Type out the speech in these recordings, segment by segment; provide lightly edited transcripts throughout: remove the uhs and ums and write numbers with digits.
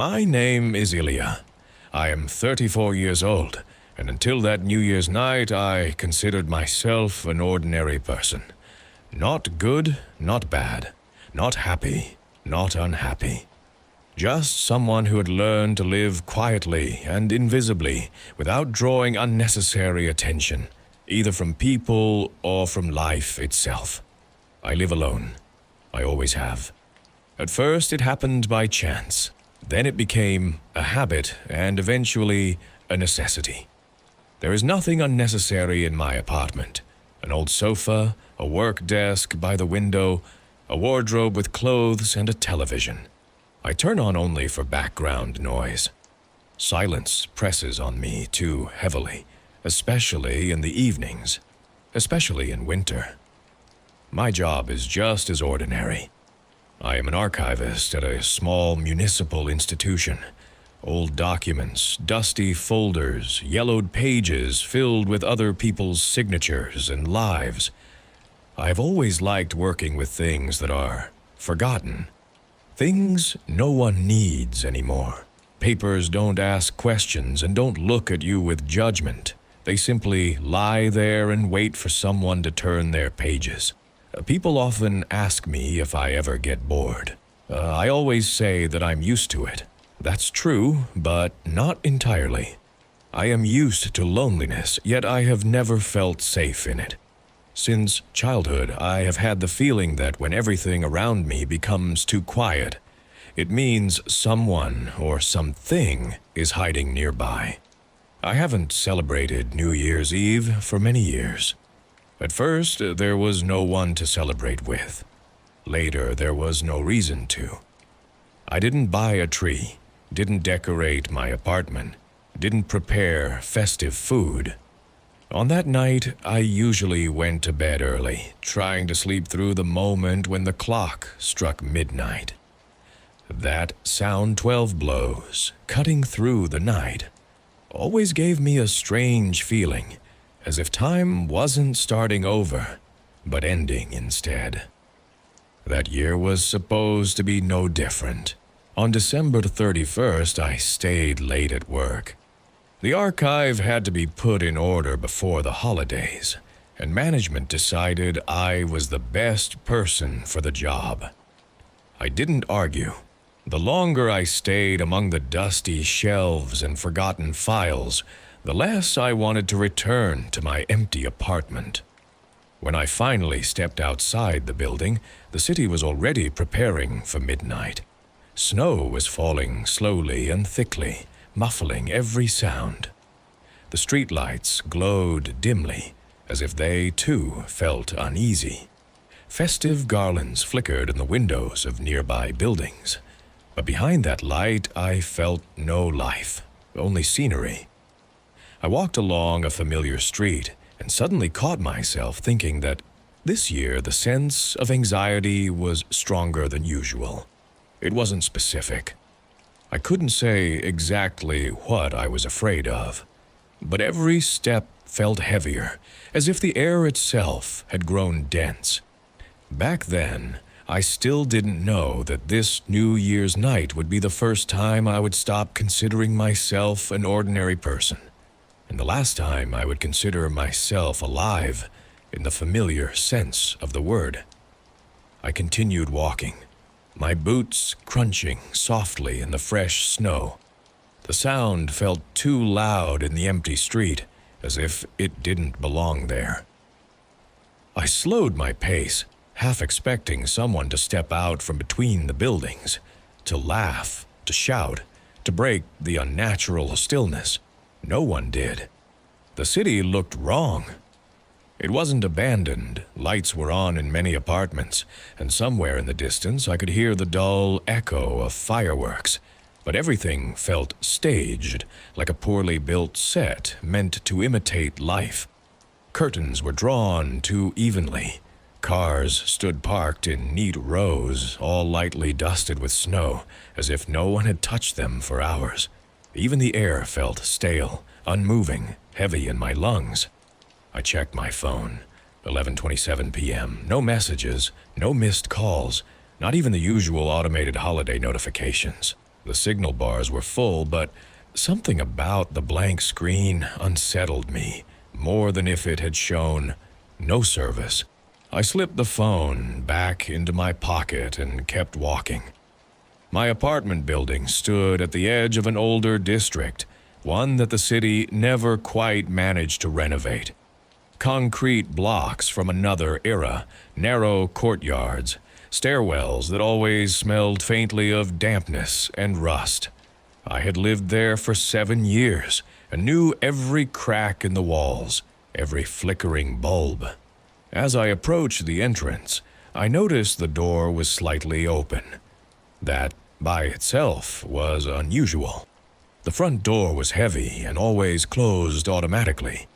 My name is Ilya. I am 34 years old, and until that New Year's night, I considered myself an ordinary person. Not good, not bad. Not happy, not unhappy. Just someone who had learned to live quietly and invisibly without drawing unnecessary attention, either from people or from life itself. I live alone. I always have. At first, it happened by chance. Then it became a habit and eventually a necessity. There is nothing unnecessary in my apartment. An old sofa, a work desk by the window, a wardrobe with clothes, and a television. I turn on only for background noise. Silence presses on me too heavily, especially in the evenings, especially in winter. My job is just as ordinary. I am an archivist at a small municipal institution. Old documents, dusty folders, yellowed pages filled with other people's signatures and lives. I've always liked working with things that are forgotten. Things no one needs anymore. Papers don't ask questions and don't look at you with judgment. They simply lie there and wait for someone to turn their pages. People often ask me if I ever get bored. I always say that I'm used to it. That's true, but not entirely. I am used to loneliness, yet I have never felt safe in it. Since childhood, I have had the feeling that when everything around me becomes too quiet, it means someone or something is hiding nearby. I haven't celebrated New Year's Eve for many years. At first, there was no one to celebrate with. Later, there was no reason to. I didn't buy a tree, didn't decorate my apartment, didn't prepare festive food. On that night, I usually went to bed early, trying to sleep through the moment when the clock struck midnight. That sound 12 blows, cutting through the night, always gave me a strange feeling, as if time wasn't starting over, but ending instead. That year was supposed to be no different. On December 31st, I stayed late at work. The archive had to be put in order before the holidays, and management decided I was the best person for the job. I didn't argue. The longer I stayed among the dusty shelves and forgotten files, the less I wanted to return to my empty apartment. When I finally stepped outside the building, the city was already preparing for midnight. Snow was falling slowly and thickly, muffling every sound. The streetlights glowed dimly, as if they, too, felt uneasy. Festive garlands flickered in the windows of nearby buildings. But behind that light, I felt no life, only scenery. I walked along a familiar street and suddenly caught myself thinking that this year the sense of anxiety was stronger than usual. It wasn't specific. I couldn't say exactly what I was afraid of, but every step felt heavier, as if the air itself had grown dense. Back then, I still didn't know that this New Year's night would be the first time I would stop considering myself an ordinary person, and the last time I would consider myself alive in the familiar sense of the word. I continued walking, my boots crunching softly in the fresh snow. The sound felt too loud in the empty street, as if it didn't belong there. I slowed my pace, half expecting someone to step out from between the buildings, to laugh, to shout, to break the unnatural stillness. No one did. The city looked wrong. It wasn't abandoned. Lights were on in many apartments, and somewhere in the distance I could hear the dull echo of fireworks. But everything felt staged, like a poorly built set meant to imitate life. Curtains were drawn too evenly. Cars stood parked in neat rows, all lightly dusted with snow, as if no one had touched them for hours. Even the air felt stale, unmoving, heavy in my lungs. I checked my phone. 11:27 p.m. No messages, no missed calls, not even the usual automated holiday notifications. The signal bars were full, but something about the blank screen unsettled me more than if it had shown no service. I slipped the phone back into my pocket and kept walking. My apartment building stood at the edge of an older district, one that the city never quite managed to renovate. Concrete blocks from another era, narrow courtyards, stairwells that always smelled faintly of dampness and rust. I had lived there for 7 years and knew every crack in the walls, every flickering bulb. As I approached the entrance, I noticed the door was slightly open. That, by itself, was unusual. The front door was heavy and always closed automatically.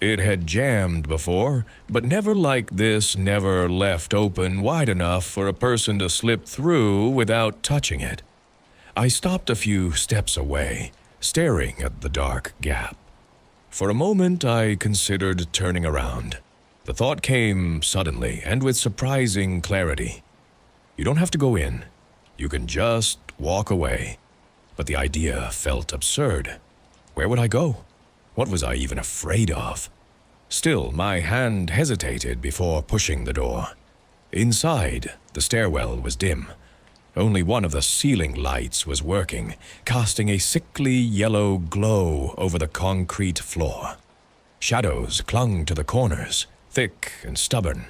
It had jammed before, but never like this, never left open wide enough for a person to slip through without touching it. I stopped a few steps away, staring at the dark gap. For a moment, I considered turning around. The thought came suddenly and with surprising clarity. You don't have to go in. You can just walk away. But the idea felt absurd. Where would I go? What was I even afraid of? Still, my hand hesitated before pushing the door. Inside, the stairwell was dim. Only one of the ceiling lights was working, casting a sickly yellow glow over the concrete floor. Shadows clung to the corners, thick and stubborn.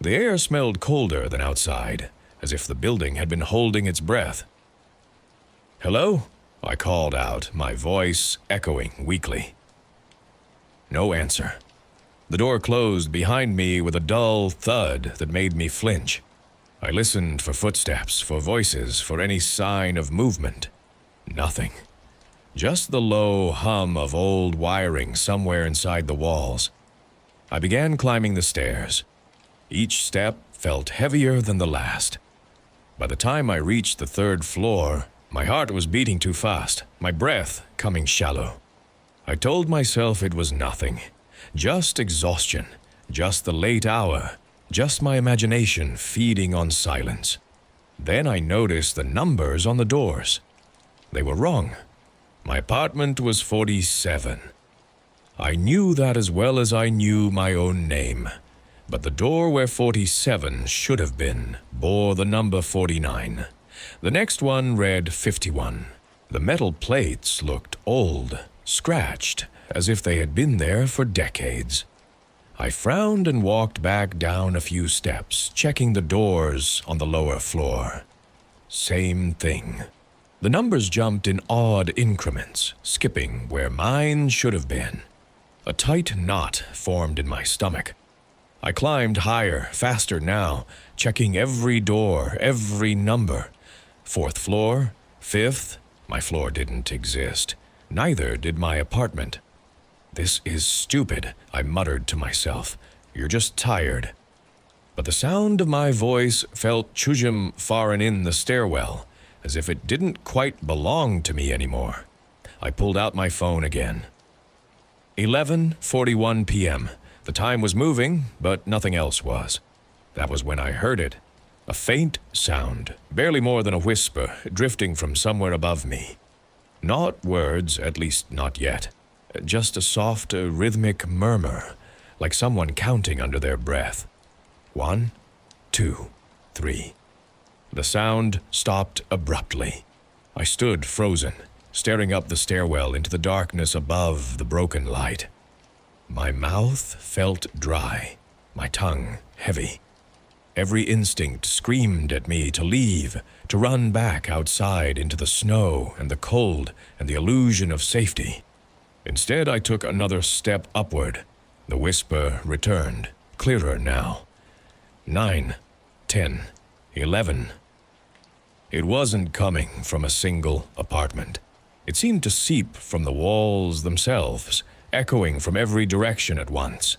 The air smelled colder than outside, as if the building had been holding its breath. "Hello?" I called out, my voice echoing weakly. No answer. The door closed behind me with a dull thud that made me flinch. I listened for footsteps, for voices, for any sign of movement. Nothing. Just the low hum of old wiring somewhere inside the walls. I began climbing the stairs. Each step felt heavier than the last. By the time I reached the 3rd floor, my heart was beating too fast, my breath coming shallow. I told myself it was nothing. Just exhaustion, just the late hour, just my imagination feeding on silence. Then I noticed the numbers on the doors. They were wrong. My apartment was 47. I knew that as well as I knew my own name. But the door where 47 should have been bore the number 49. The next one read 51. The metal plates looked old, scratched, as if they had been there for decades. I frowned and walked back down a few steps, checking the doors on the lower floor. Same thing. The numbers jumped in odd increments, skipping where mine should have been. A tight knot formed in my stomach. I climbed higher, faster now, checking every door, every number. 4th floor, 5th, my floor didn't exist. Neither did my apartment. "This is stupid," I muttered to myself. "You're just tired." But the sound of my voice felt chujum farin in the stairwell, as if it didn't quite belong to me anymore. I pulled out my phone again. 11:41 p.m. The time was moving, but nothing else was. That was when I heard it. A faint sound, barely more than a whisper, drifting from somewhere above me. Not words, at least not yet. Just a soft, rhythmic murmur, like someone counting under their breath. 1, 2, 3. The sound stopped abruptly. I stood frozen, staring up the stairwell into the darkness above the broken light. My mouth felt dry, my tongue heavy. Every instinct screamed at me to leave, to run back outside into the snow and the cold and the illusion of safety. Instead, I took another step upward. The whisper returned, clearer now. 9, 10, 11. It wasn't coming from a single apartment. It seemed to seep from the walls themselves, echoing from every direction at once.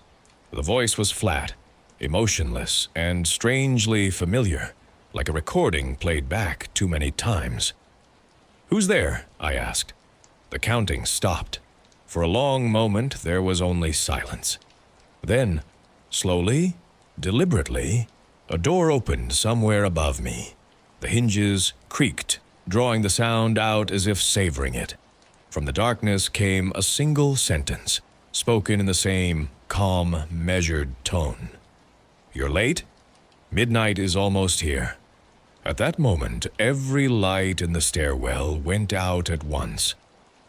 The voice was flat, emotionless, and strangely familiar, like a recording played back too many times. "Who's there?" I asked. The counting stopped. For a long moment, there was only silence. Then, slowly, deliberately, a door opened somewhere above me. The hinges creaked, drawing the sound out as if savoring it. From the darkness came a single sentence, spoken in the same calm, measured tone. "You're late? Midnight is almost here." At that moment, every light in the stairwell went out at once.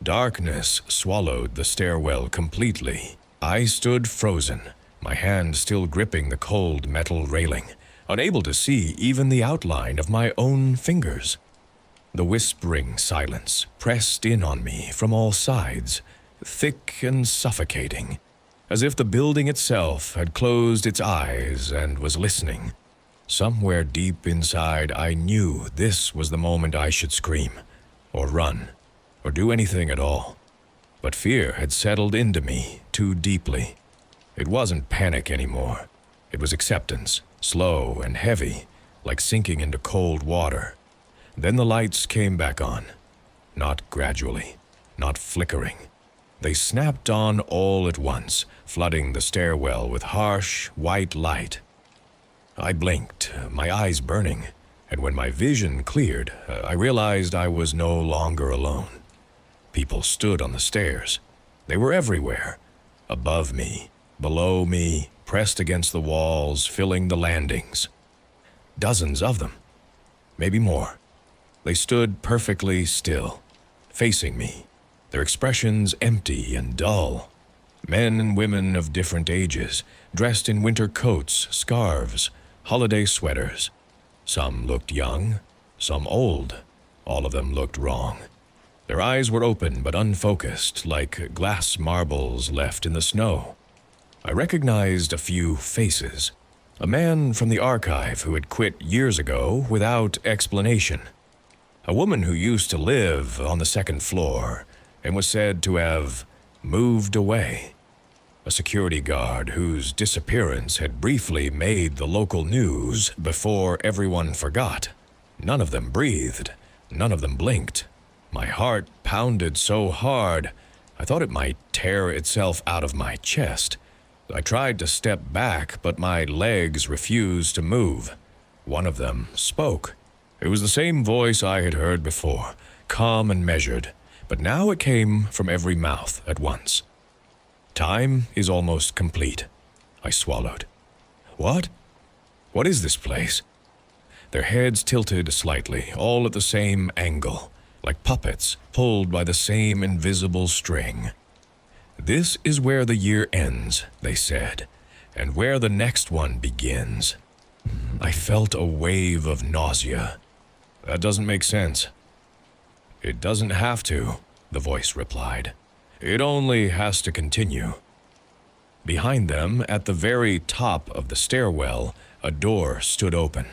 Darkness swallowed the stairwell completely. I stood frozen, my hand still gripping the cold metal railing, unable to see even the outline of my own fingers. The whispering silence pressed in on me from all sides, thick and suffocating, as if the building itself had closed its eyes and was listening. Somewhere deep inside, I knew this was the moment I should scream, or run, or do anything at all. But fear had settled into me too deeply. It wasn't panic anymore. It was acceptance, slow and heavy, like sinking into cold water. Then the lights came back on. Not gradually, not flickering. They snapped on all at once, flooding the stairwell with harsh, white light. I blinked, my eyes burning, and when my vision cleared, I realized I was no longer alone. People stood on the stairs. They were everywhere. Above me, below me, pressed against the walls, filling the landings. Dozens of them. Maybe more. They stood perfectly still, facing me, their expressions empty and dull. Men and women of different ages, dressed in winter coats, scarves, holiday sweaters. Some looked young, some old. All of them looked wrong. Their eyes were open but unfocused, like glass marbles left in the snow. I recognized a few faces. A man from the archive who had quit years ago without explanation. A woman who used to live on the second floor and was said to have moved away. A security guard whose disappearance had briefly made the local news before everyone forgot. None of them breathed. None of them blinked. My heart pounded so hard, I thought it might tear itself out of my chest. I tried to step back, but my legs refused to move. One of them spoke. It was the same voice I had heard before, calm and measured, but now it came from every mouth at once. "Time is almost complete," I swallowed. "What? What is this place?" Their heads tilted slightly, all at the same angle, like puppets pulled by the same invisible string. "This is where the year ends," they said, "and where the next one begins." I felt a wave of nausea. "That doesn't make sense." "It doesn't have to," the voice replied. "It only has to continue." Behind them, at the very top of the stairwell, a door stood open.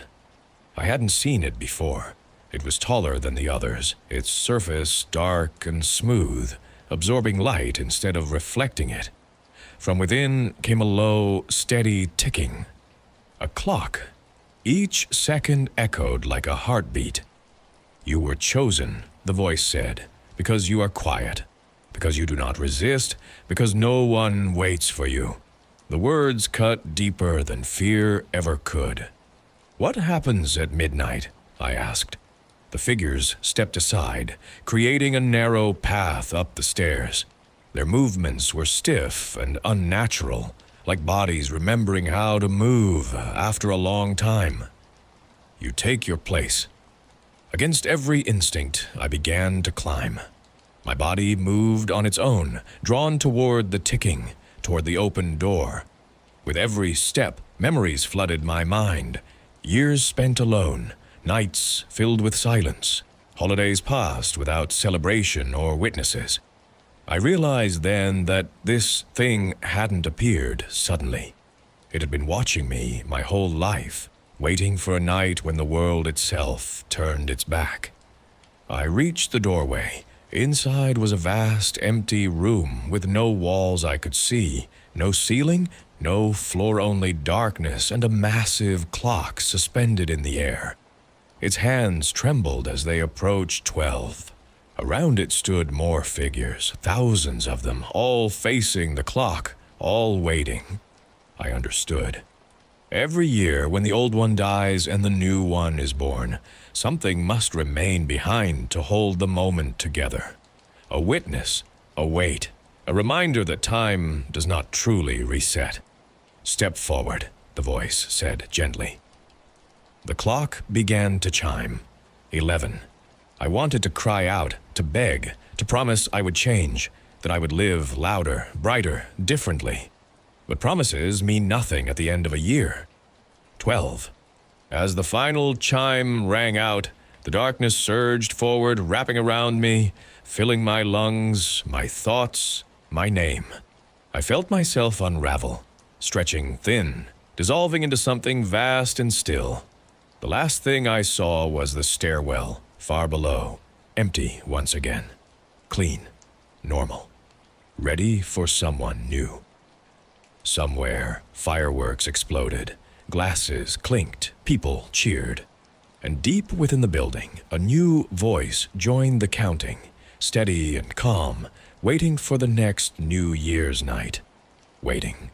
I hadn't seen it before. It was taller than the others, its surface dark and smooth, absorbing light instead of reflecting it. From within came a low, steady ticking. A clock. Each second echoed like a heartbeat. "You were chosen," the voice said, "because you are quiet, because you do not resist, because no one waits for you." The words cut deeper than fear ever could. "What happens at midnight?" I asked. The figures stepped aside, creating a narrow path up the stairs. Their movements were stiff and unnatural, like bodies remembering how to move after a long time. "You take your place." Against every instinct, I began to climb. My body moved on its own, drawn toward the ticking, toward the open door. With every step, memories flooded my mind. Years spent alone, nights filled with silence, holidays passed without celebration or witnesses. I realized then that this thing hadn't appeared suddenly. It had been watching me my whole life, waiting for a night when the world itself turned its back. I reached the doorway. Inside was a vast, empty room with no walls I could see, no ceiling, no floor-only darkness, and a massive clock suspended in the air. Its hands trembled as they approached 12. Around it stood more figures, thousands of them, all facing the clock, all waiting. I understood. Every year, when the old one dies and the new one is born, something must remain behind to hold the moment together. A witness, a weight, a reminder that time does not truly reset. "Step forward," the voice said gently. The clock began to chime. 11. I wanted to cry out, to beg, to promise I would change, that I would live louder, brighter, differently. But promises mean nothing at the end of a year. 12. As the final chime rang out, the darkness surged forward, wrapping around me, filling my lungs, my thoughts, my name. I felt myself unravel, stretching thin, dissolving into something vast and still. The last thing I saw was the stairwell, far below, empty once again. Clean, normal, ready for someone new. Somewhere, fireworks exploded, glasses clinked, people cheered. And deep within the building, a new voice joined the counting, steady and calm, waiting for the next New Year's night. Waiting.